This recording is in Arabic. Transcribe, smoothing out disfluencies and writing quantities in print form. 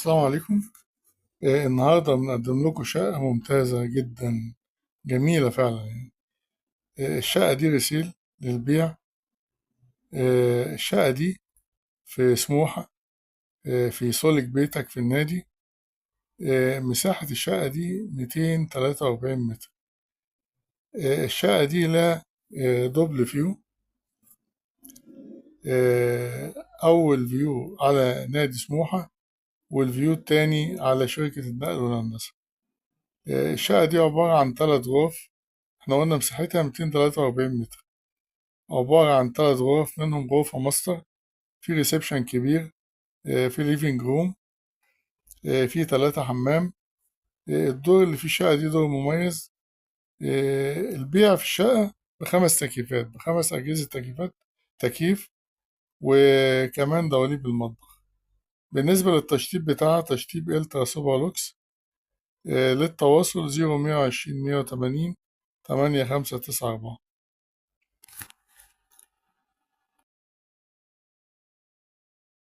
السلام عليكم. النهاردة بنقدم لكم شقة ممتازة جدا، جميلة فعلا يعني. الشقة دي رسيل للبيع. الشقة دي في سموحة، في سولك بيتك في النادي. مساحة الشقة دي 243 متر. الشقة دي لها دبل فيو. آه، أول فيو على نادي سموحة، والفيو التاني على شركة النقل والهندسة. الشقة دي عبارة عن 3 غرف. احنا قلنا مساحتها 243 متر، عبارة عن 3 غرف، منهم غرفة ماستر، في ريسبشن كبير، في ليفينج روم، في 3 حمام. الدور اللي في الشقة دي دور مميز. البيع في الشقة ب5 تكييفات، ب5 أجهزة تكييف، وكمان دواليب المطبخ. بالنسبة للتشطيب بتاعها تشطيب الترا سوبر لوكس. للتواصل 0120 180 8594.